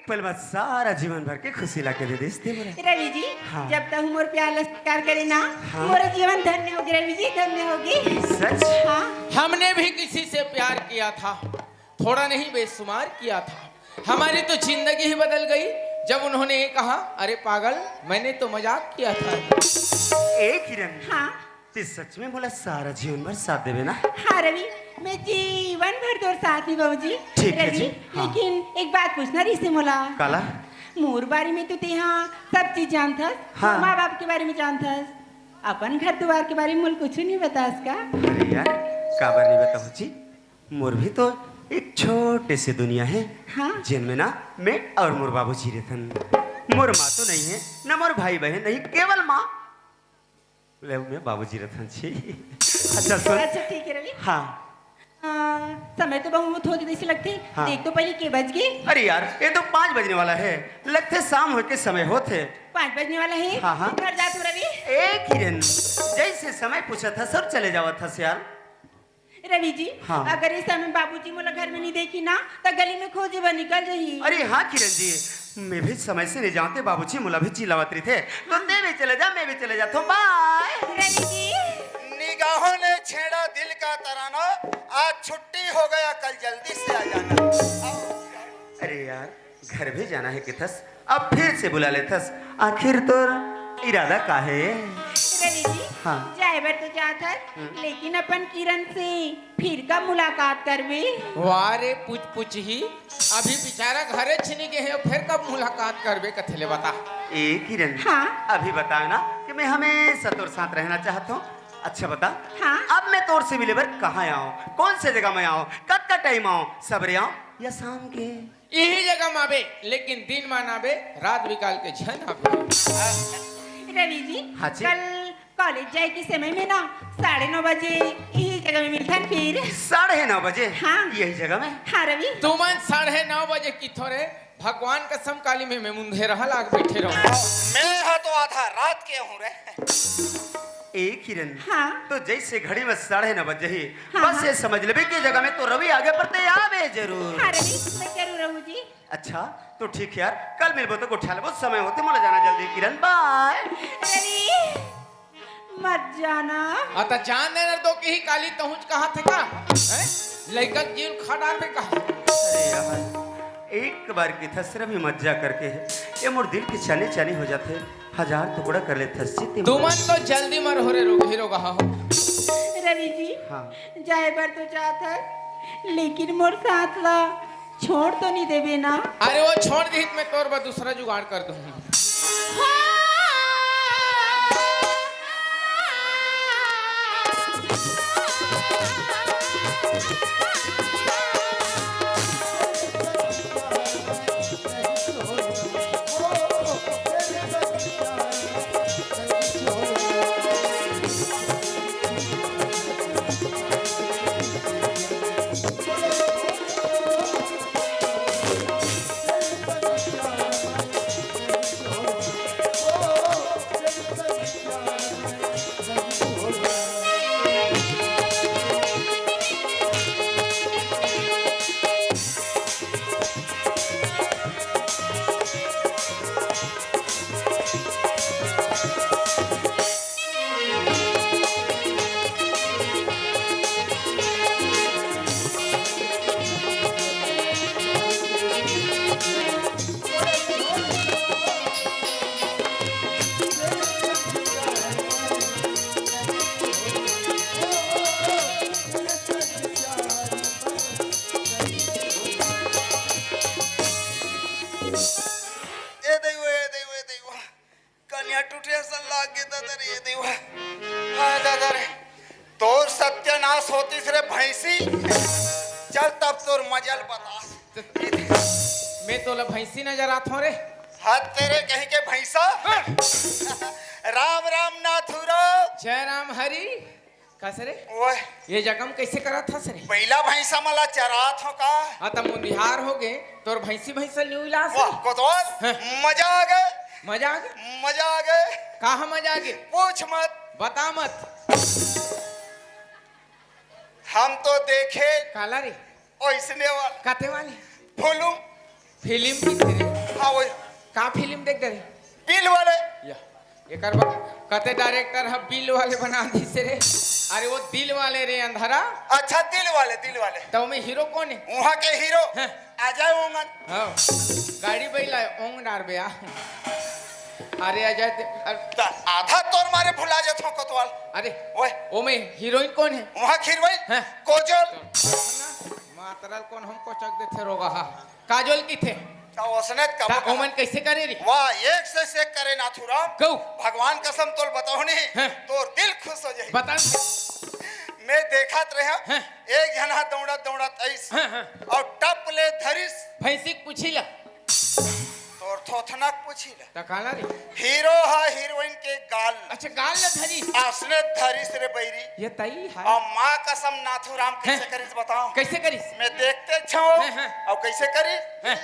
पल बाद सारा जीवन भर के खुशी ला के दे देते रवि जी। हाँ। जब तक मोर प्यार स्वीकार करे ना, मोर जीवन धन्य होगी रवि जी, धन्य होगी। सच? हाँ। हमने भी किसी से प्यार किया था, थोड़ा नहीं बेशुमार किया था। हमारी तो जिंदगी ही बदल गई जब उन्होंने ये कहा, अरे पागल, मैंने तो मजाक किया था। एक किरण। हाँ। ते सच में बोला सारा जीवन भर साथ देवे ना? हाँ रवि, मैं जीवन भर तोर साथ निभाऊं जी। ठीक है रवि, जी। हाँ। लेकिन एक बात पूछना रही से मोला। काला? मोर बारे में तो ते हाँ सब चीज जानता। हाँ। माँ बाप के बारे में जानता, अपन घर द्वार के बारे में मुल कुछ नहीं बता उसका। अरे यार, काबर नहीं बताओ जी? मोर भी तो एक छोटे से दुनिया है। हाँ। जिनमें ना मैं और मोर बाबू जी रहतन। मोर माँ तो नहीं है, न मोर भाई बहन नहीं, केवल माँ। ले मैं बाबू जी रहतन छी। अच्छा सुन। अच्छा ठीक है रवि। हाँ। समय तो बहुत होती जैसे लगते। हाँ। देख तो पहले के बज गए। अरे यार, ये तो 5 बजने वाला है। लगते शाम हो के समय होते। 5 बजने वाला है। हाँ, हाँ। घर जा तू रवि। एक हिरन जैसे समय पूछा था सर चले जावा था यार। रवि जी। हाँ। अगर इस समय बाबूजी मोला घर में नहीं देखी ना, तो गली में खोजे बा निकल रही। अरे हाँ किरण जी, मैं भी समय से नहीं जानते, बाबूजी मुला भी चिल्लावती थे, तो मैं भी चले जा, मैं भी चले जाता हूँ। बाय रवि जी। निगाहों ने छेड़ा दिल का तराना, आज छुट्टी हो गया, कल जल्दी से आ जाना। अरे यार, घर भी जाना है किथस, अब फिर से बुला लेथस, आखिर तो इरादा का है? रवि जी। हाँ। जाए बर तो जात है, लेकिन अपन किरण से फिर कब मुलाकात करबे? वारे पूछ पूछ ही, अभी बेचारा घरे छिनी के है, फिर कब मुलाकात करबे कथेले बता। ए किरण। हाँ। अभी बताओ ना कि मैं हमेशा तोर साथ रहना चाहता हूँ। अच्छा बता। हाँ। अब मैं तोर से मिले बर कहाँ आऊँ, कौन से जगह में आऊँ, कब का टाइम आऊँ, सवेरे आऊँ या शाम के? यही जगह माबे, लेकिन दिन मानाबे, रात बिकाल के झन आबे। रवि जी। हाँ जी। कल कॉलेज जाए के समय में ना 9:30 बजे यही जगह में मिलता फिर। 9:30 बजे? हाँ। यही जगह में? हाँ रवि। तुमन 9:30 बजे की थोड़े भगवान कसम काली में मैं मुंधे रहा लाग बैठे रहूं। मैं हाँ तो आधा रात के हूँ रे। एक किरण। हाँ। तो जैसे घड़ी में 9:30 बजे ही, हाँ, बस हाँ। ये समझ ले कि जगह में तो रवि आगे बढ़ते आवे जरूर। हाँ रवि, मैं जरूर रहूँ जी। अच्छा तो ठीक है यार, कल मिलबो तो उठा लेबो, समय होते मोला जाना जल्दी। किरण बाय। रवि मत जाना। अतः जान देना तो कि ही काली तहुच कहा थे का लड़का जीव खड़ा पे कहा। अरे यार, एक बार की थसरा भी मज्जा करके है, ये मोर दिल की चने चने हो जाते, 1000 टुकड़ा कर ले थसी। तुमन तो जल्दी मर हो रे रोग हीरो कहा हो। रवि जी। हाँ। जाए बर तो जात है, लेकिन मोर साथ ला छोड़ तो नहीं देवे ना? अरे वो छोड़ दी मैं तोर बा दूसरा जुगाड़ कर दूं। तोर सत्यानाश होती रे भैंसी। चल तब तोर मजल बता। मैं तो भैंसी नजर आता रे। हाथ तेरे कहीं के भैंसा। राम राम नाथुरो। जय राम हरि। कैसे रे? ओए ये जगम कैसे करा था सरे? पहला भैंसा मला चरात हो का? हाँ तब मुंदिहार हो गए तोर भैंसी भैंसा न्यूला से। वाह कोतवाल मजा आ गए। मजा आ गए? मजा आ गए। कहा मजा आ गए? पूछ मत, बता मत। हम तो देखे काला रे ओइसने कथे वाले फुलूं फिल्म की थी रे। हाँ वही का फिल्म देख डरे बिल वाले या एकर कते डायरेक्टर है बिल वाले बना दी से रे अरे वो दिल वाले रे अंधारा अच्छा दिल वाले तो में हीरो कौन है वहाँ के हीरो हाँ। अजय ओंगन हाँ गाड़ी बैला ओंग डार बे अरे अजय तो आधा तोर मारे भुला जात हो कोतवाल अरे ओए ओ में हीरोइन कौन है वहाँ खीरवाई हाँ। कोजल मातरल कौन हमको चक देते रोगा हा काजोल की थे तो उसने ता कब ओमन कैसे करे रे वाह एक से करे नाथुराम कहू भगवान कसम तोल बताओ नहीं हाँ। तोर दिल खुश हो जाए बता मैं देखत रहे हाँ। एक जना दौड़त ऐस हाँ, हाँ। और टप ले धरिस भैंसी पूछी ला तोर थोथनक पूछी ले ता काला रे हीरो है हीरोइन के गाल अच्छा गाल न धरी असने धरिस रे बैरी ये तई है और माँ कसम नाथुराम कैसे हाँ। करिस बताओ कैसे करिस मैं देखते छो हाँ, हाँ। और कैसे करिस हैं?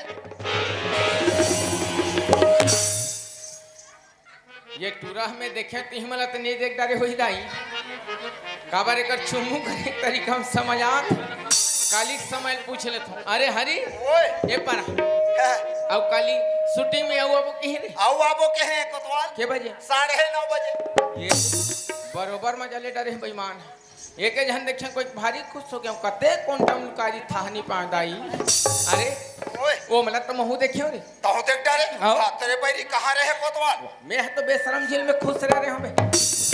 ये टूरा में देखे ती मला तो नहीं देख डारे होई दाई काबर एकर चुम्मू करे तरीका हम समझ आत काली समय पूछ ले थो अरे हरी ओए ये पर है, अब काली शूटिंग में आओ अब कहीं रे आओ आबो के हैं कोतवाल के बजे 9:30 बजे ये बरोबर मजा ले डरे बेईमान एक जन देखे कोई भारी खुश हो गया कते क्वांटम लुकारी था नहीं पादाई अरे ओए वो मला तो महू देखियो रे तो देख डारे आओ। हाँ, तेरे बैरी कहाँ रहे कोतवाल मैं तो बेशरम जेल में खुश रह रहे हमें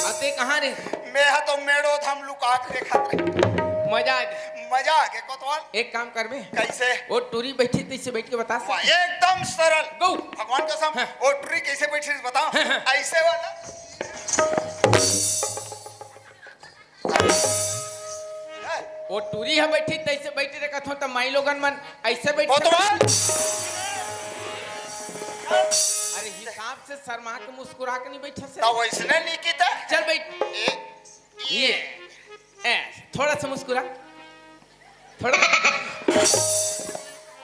आते कहाँ रे मैं हा तो मेड़ो धम लुका के देखत रहे मजा आ गया मजा आ गया कोतवाल एक काम कर बे कैसे वो टूरी बैठी थी इसे बैठ के बता वाह, एकदम सरल गौ भगवान कसम हाँ। वो ट्री कैसे बैठी बताओ हाँ, हाँ। ऐसे वाला है, वो टूरी है बैठी तैसे बैठी रे कथो तो माई लोगन मन ऐसे बैठ कोतवाल अरे हिसाब से शर्मा के मुस्कुरा के नहीं बैठा से तो वैसने निकिता चल बैठ ये थोड़ा सा मुस्कुरा थोड़ा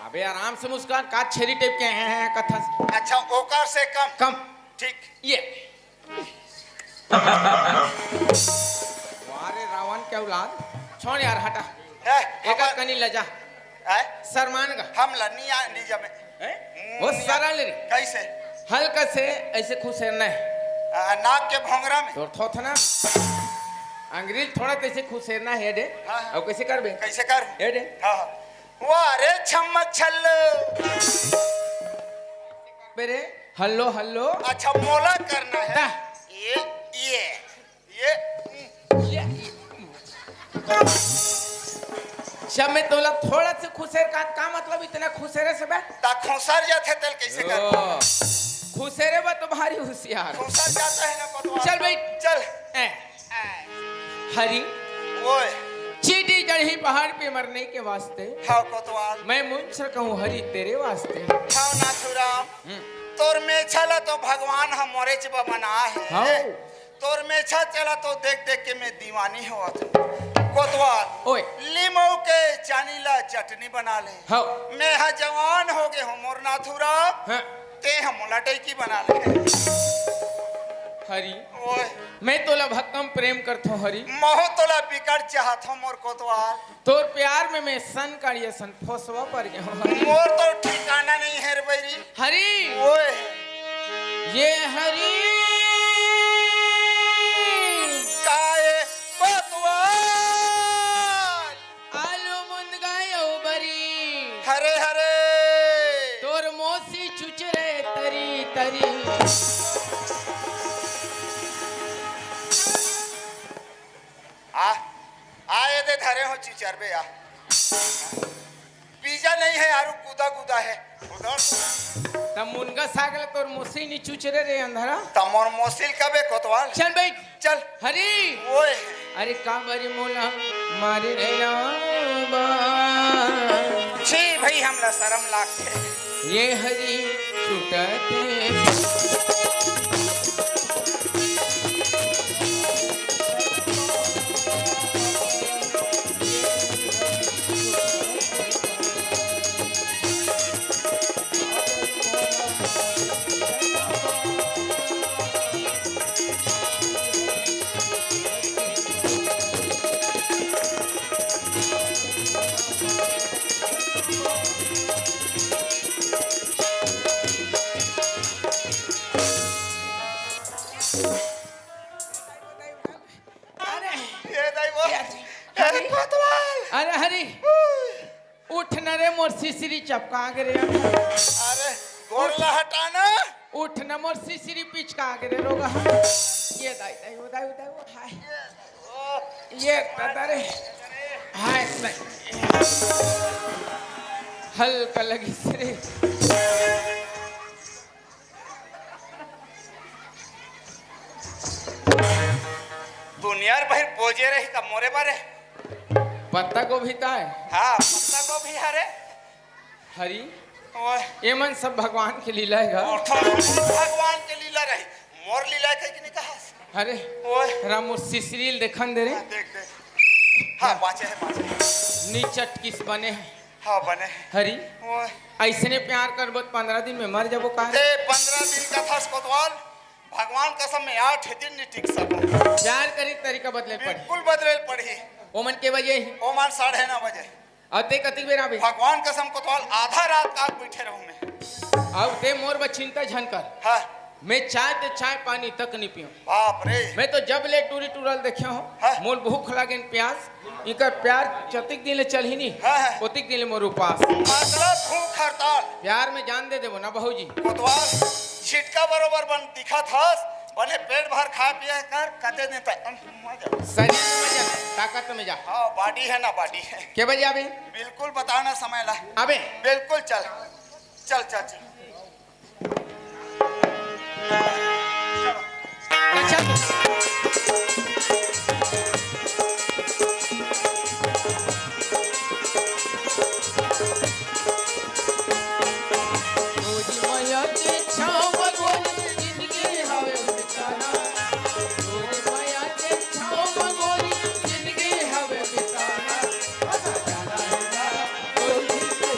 अबे आराम से मुस्कुरा का छेरी टाइप के हैं कथा अच्छा ओकार से कम कम ठीक ये वारे रावण के औलाद छोड़ यार हटा है एक कनी लजा है शर्मान का हम लनिया नीजा में वो सरल रे कैसे हल्का से ऐसे खुश रहना है नाक के भोंगरा में तो थोथ ना अंग्रेज थोड़ा कैसे खुश रहना है डे हाँ। और कैसे करबे कैसे कर ए डे हाँ वाह रे छम्मक छल्लो बेरे हल्लो हल्लो अच्छा मोला करना है ता। ये जब मैं तोला थोड़ा से खुशेर का मतलब इतना खुशेरे से बे ता खोसर जाते तेल कैसे कर खुशेरे बा तो भारी होशियार खोसर जाता है ना पतवा चल बैठ चल ए, हरी ओए चीटी चढ़ी पहाड़ पे मरने के वास्ते हाँ कोतवाल मैं मुझसे कहूँ हरी तेरे वास्ते हाँ नाथुराम तोर में छला तो भगवान हम मोरे चिपा बना हाँ। है तोर में छा चला तो देख देख के मैं दीवानी हुआ था कोतवाल ओए लीमो के चानीला चटनी बना ले हाँ मैं हा जवान हो गए हूँ मोर नाथुराम हाँ ते हम मुलाटई की बना ले हरी ओए मैं तोला भक्कम प्रेम करता हूँ हरी मोह तोला बिकट चाहत हूँ मोर कोतवाल तोर प्यार में मैं सन काढ़िए सन फोसवा पर गया हूँ हरी मोर तो ठिकाना नहीं है रे बैरी हरी ओए ये हरी काए कोतवाल आलू मुंद गायो बरी हरे हरे तोर मोसी चुचरे तरी तरी आए दे धरे हो चीचर बे या पिज्जा नहीं है यार कूदा कूदा है उधर तब मुनगा सागल तोर मोसी नी चुचरे रे अंधारा तमोर मोसिल कबे कोतवाल चल बैठ चल हरी ओए अरे काबरी मोला मारे रे राबा छी भाई हमला शर्म लागते ये हरी छुटते अरे ये दैवो हरी, कोतवाल अरे हरी उठ न रे मोर सिसरी चपका गे रे अरे गोड़ला हटाना उठ न मोर सिसरी पिचका गे रे रोगा ये दाई दाई वो दाई वो हाय ये तदरे हाय हल्का लगी सरे दुनिया भाई पोजे रही का मोरे बारे पत्ता गोभी है हाँ पत्ता को भी हरे हरी ओए ये मन सब भगवान की लीला है और तो भगवान के लीला रही मोर लीला है कि नहीं कहा अरे ओए राम मोर सिसरील देखन दे रे देख देख हाँ बाचे है बाचे नीचट किस बने हैं हाँ बने हरी ओए ऐसने प्यार करबो 15 दिन में मर जाबो का ते 15 दिन का था कोतवाल भगवान कसम में 8 दिन नहीं टिक सकूं प्यार करी तरीका बदले पड़ी बिल्कुल बदले पड़ी ओमन के वजह ही ओमान 9:30 बजे और ते कति बेर आबे भगवान कसम कोतवाल आधा रात का बैठे रहूं मैं अब ते मोर बचिंता झनकर हाँ मैं चाय ते चाय पानी तक नहीं पियो बाप रे मैं तो जब ले टूरी टूरल देखियो हाँ। मोर भूख लागेन प्यास इनका प्यार चतिक दिन ले चल ही नहीं हाँ, हाँ। ओतिक दिन ले मोर उपास मतलब भूख हड़ताल प्यार में जान दे देबो ना बहूजी कोतवाल छिटका बरोबर बन दिखा था बने पेट भर खा पिया कर कते दिन तक शरीर में मजा ताकत में जा हाँ बॉडी है ना बॉडी है के बजे आबे बिल्कुल बताना समय ला आबे बिल्कुल चल चल चल चल चल रोजी मैया के छाव गोरी जिंदगी हवे बिताना रोजी मैया के छाव गोरी जिंदगी हवे बिताना पता जाना है गोरी के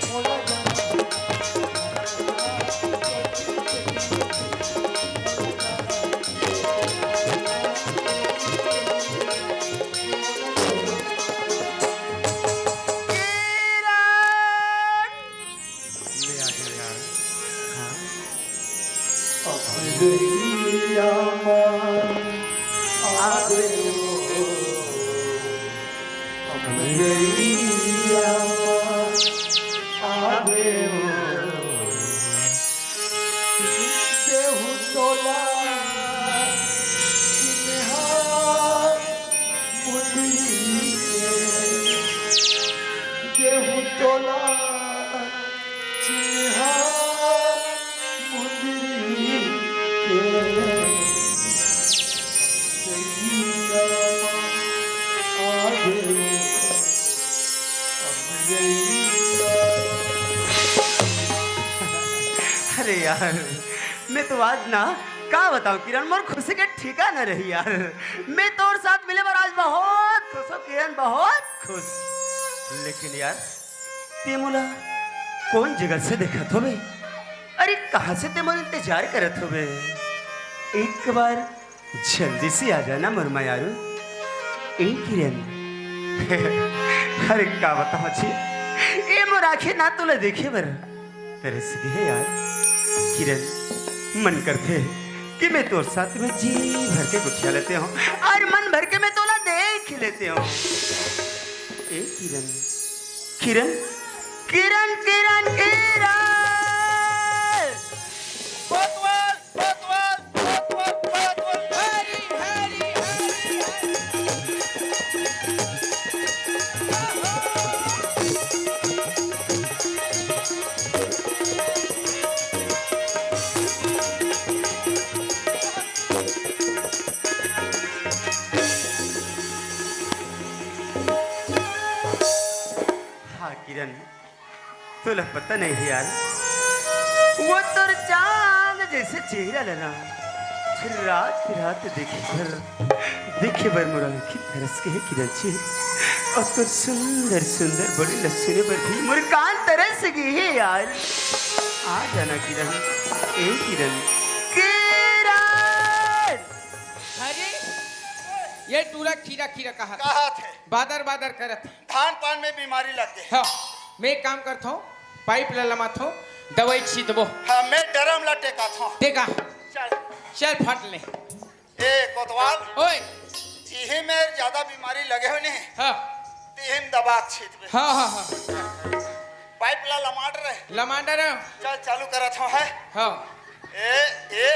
मोला जाना ले आ गया यार हाँ अरे यार मैं तो आज ना का बताऊं किरण मोर खुशी के ठिका न रही यार मैं तो और साथ मिले पर आज बहुत खुश हूँ किरण बहुत खुश लेकिन यार ते मोला कौन जगह से देखा तो बे अरे कहाँ से ते मोला इंतजार करत हो बे एक बार जल्दी से आ जाना मुरमा यारू ए किरण अरे का बताऊं छी ए मोर आंखें ना तुला देखे बर तरस गई है यार किरण मन करते कि मैं तोर साथ में जी भर के गुठिया लेते हूँ और मन भर के मैं तोला देख लेते हूँ ए किरण किरण किरण किरण किरण कोतवाल कोतवाल कोतवाल कोतवाल हरी हरी हाँ किरण तुला पता नहीं है यार वो तोर चांद जैसे चेहरा लेना फिर रात देखे बर मुरा की तरस के है किरण छी और तोर सुंदर सुंदर बड़ी लस्सी पर भी मुर कान तरस गई है यार आ जाना किरण ए किरण किरण हरी ये टूरा खीरा खीरा कहा कहा थे बादर बादर करत है। धान पान में बीमारी लग गई हाँ मैं एक काम करता हूँ पाइप ललमात हूँ दवाई छीट दबो हाँ मैं डरम लटे का था देखा चल चल फट ले। ए कोतवाल ओए इहे में ज्यादा बीमारी लगे हो नहीं हाँ तिहिम दबा छीत में हाँ हाँ हाँ पाइप ला लमाट रहे लमांडर चल चालू करत हो है हाँ ए ए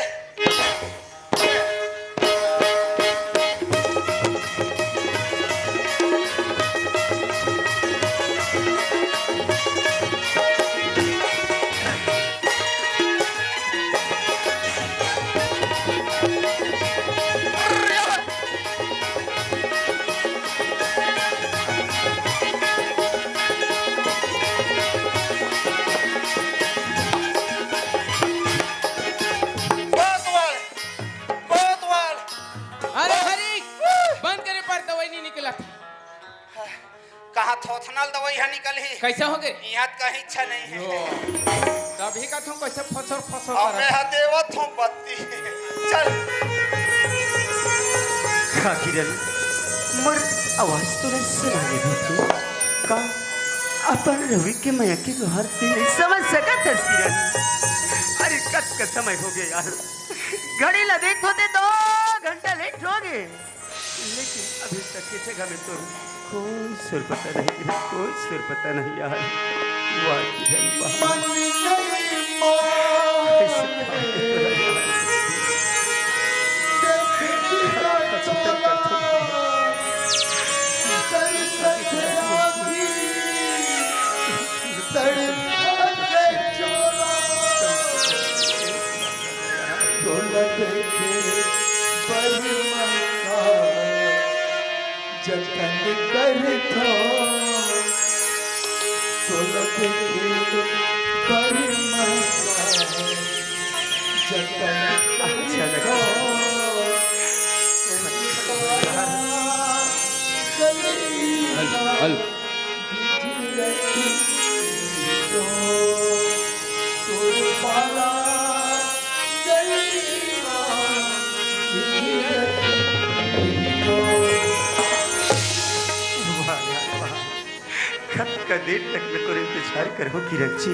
कोतवाल कोतवाल अरे हरी बंद करे पर दवाई नहीं निकला था। कहाँ थोथनल दवाई है निकल ही कैसे हो गए यहाँ कहीं इच्छा नहीं है तभी का तुम कैसे फसर फसर हमें हदेवत हूँ बत्ती चल का किरण मोर आवाज तो नहीं सुनाई देती का अपन रवि के मैया के घर से नहीं समझ सकत है किरण। अरे कब का समय हो गया यार घड़ी ला देख होते 2 घंटा लेट हो गए लेकिन अभी तक की जगह में तो कोई सुर पता नहीं किरण, कोई सुर पता नहीं यार। वाह किरण वाह कैसे खाते तो रहे यार। जतन कर थो तोलत के परमता जतन अच्छा लगा हल खत का देर तक मैं तो इंतजार करो किरण जी।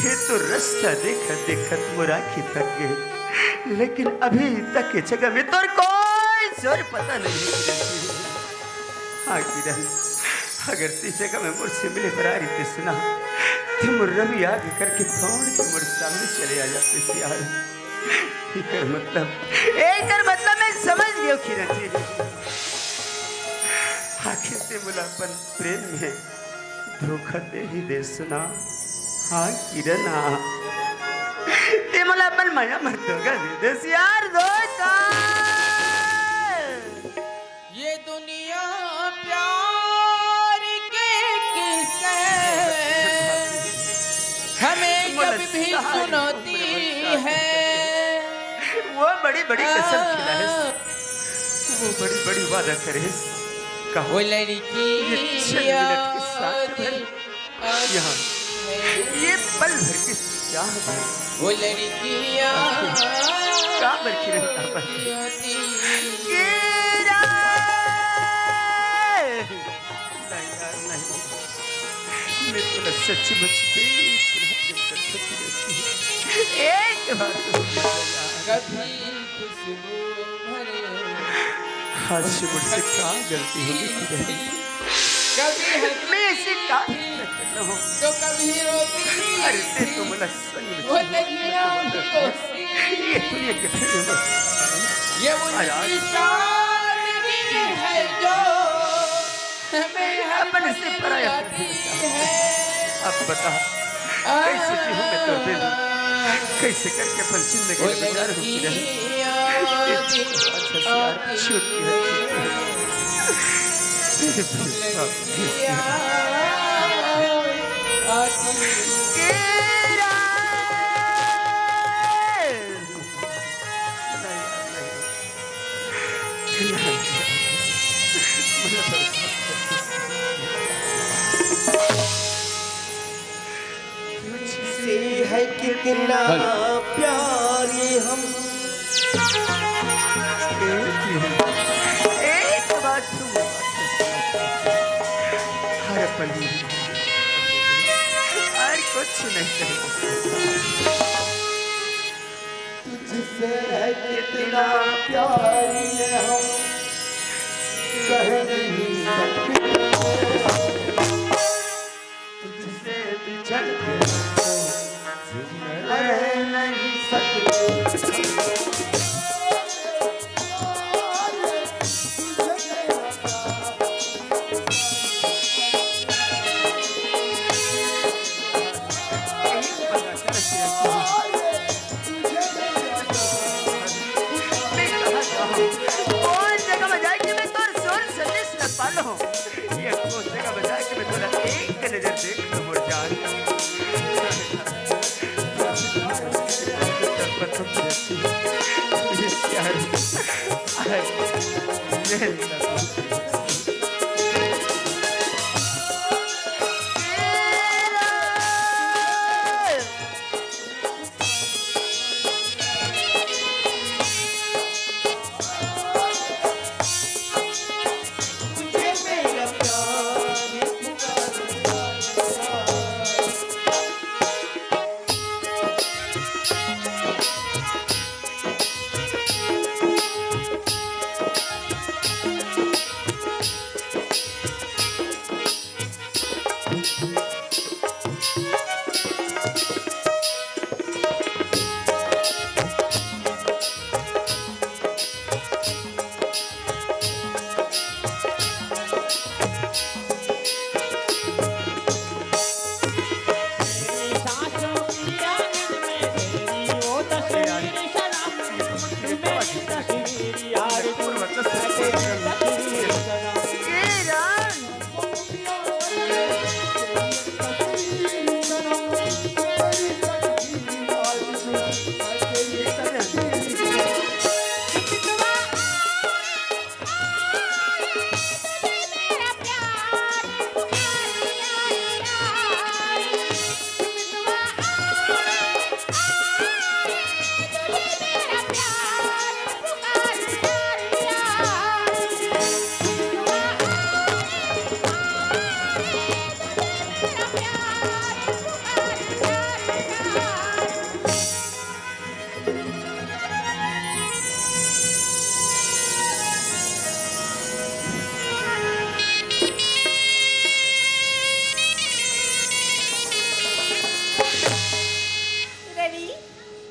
ये तो रास्ता देखत देखत मोरा की थक गए लेकिन अभी तक के जगह में तो कोई जोर पता नहीं है किरण जी। हाँ किरण अगर तीस जगह में मुझसे मिले पर आ रही सुना तुम रवि आगे करके दौड़ के मुझ सामने चले आ जाते यार। एक मतलब मैं समझ गया किरण जी। आखिर ते मुलापन प्रेम में धोखा दे ही दे सुना। हाँ किरण ते मुलापन माया मत धोखा दे दे यार धोखा। ये दुनिया प्यार के किस्से हमें कभी भी सुनाती है। वो बड़ी बड़ी कसम खिला है, वो बड़ी बड़ी वादा करे कहो वो लड़की ये 6 मिनट के साथ भर यहाँ ये पल भर के क्या वो लड़कियाँ क्या बरखी रहता पर मैं तो सच्ची मुच्ची प्रेम कर सकती रहती। एक बार तो कभी खुशबू भरे आज से मुझसे क्या गलती होगी कभी मैं ऐसे क्या हंसती करना हूँ। तो कभी रोती अरे ते तो मला संग में वो तकिया दोस्ती ये दुनिया के फिर ये वो सादगी है जो हमें अपन से पराया है। अब बता कैसे जी हूँ मैं तो बिन कैसे करके अपन जिंदगी में गुजार होती रही। अच्छा से यार छूट है से है कितना प्यार ये हम एक बात सुन हर पल और कुछ नहीं तुझसे है कितना प्यार ये हम कह नहीं सकते। तुझसे बिछड़ के रह नहीं सकते। कौन जगह बजाए कि मैं तोर सुर संदेश न पालो। ये कौन जगह बजाए कि मैं तोरा एक नजर देख लूं मोर जान।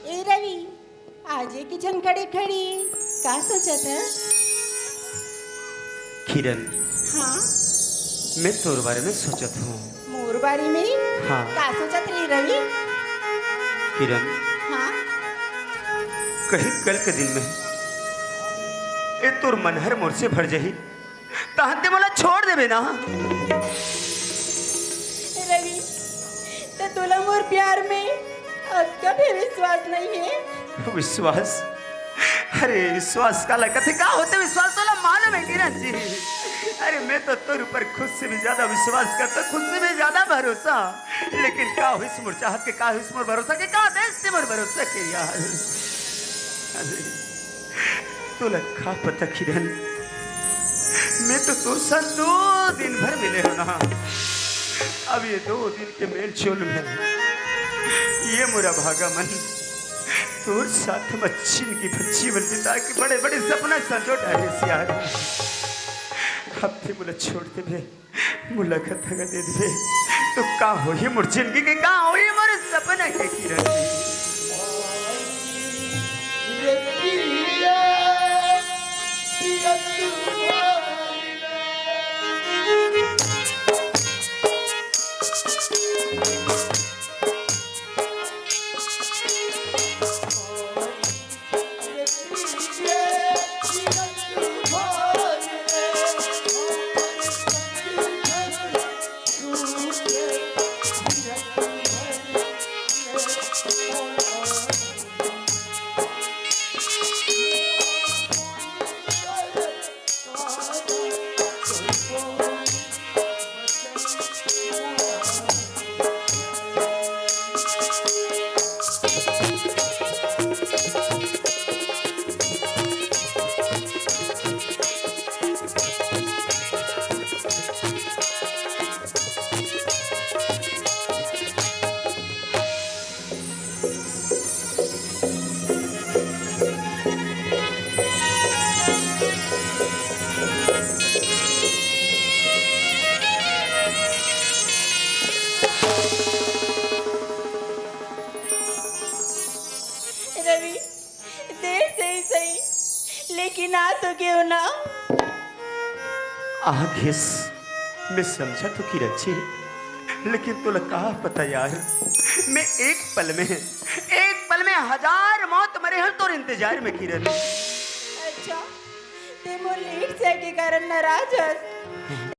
ये आजे किचन खड़ी खड़ी का सोचत है? किरण, हाँ मैं तोर बारे में सोचत हूँ। मोर बारी में हाँ। का सोचत रही रवि? किरण, हाँ कहीं कल के दिन में ए तोर मनहर मोर से भर जही तहते मोला छोड़ देबे ना। रवि तो तुला मोर प्यार में अब कभी विश्वास नहीं है? विश्वास? अरे विश्वास का लगत है का होते विश्वास वाला मालूम है किरण जी। अरे मैं तो तोर ऊपर खुद से भी ज्यादा विश्वास करता, खुद से भी ज्यादा भरोसा, लेकिन का हुई मोर चाहत के, का हुई मोर भरोसा के, का देश से मोर भरोसा के यार। अरे तोला का पता किरण, मैं तो तोर साथ 2 दिन भर मिले हो ना। अब ये 2 दिन के मेल चोल में ये मोरा भागा मन तोर साथ मच्छीन की बच्ची बन बिता के बड़े बड़े सपना संजो डाले यार। हफ्ते मुला छोड़ दे बे, मुलाकात दे दे तो का हो ही मोर जिंदगी के, का हो ही मोर सपना के किरण। लेकिन आ तो क्यों ना। आखिस मैं समझा तो कि रची, लेकिन तुला कहा पता यार, मैं एक पल में 1000 मौत मरे हैं तोर इंतजार में किरण। अच्छा ते मोर लेट से के कारण नाराज हस।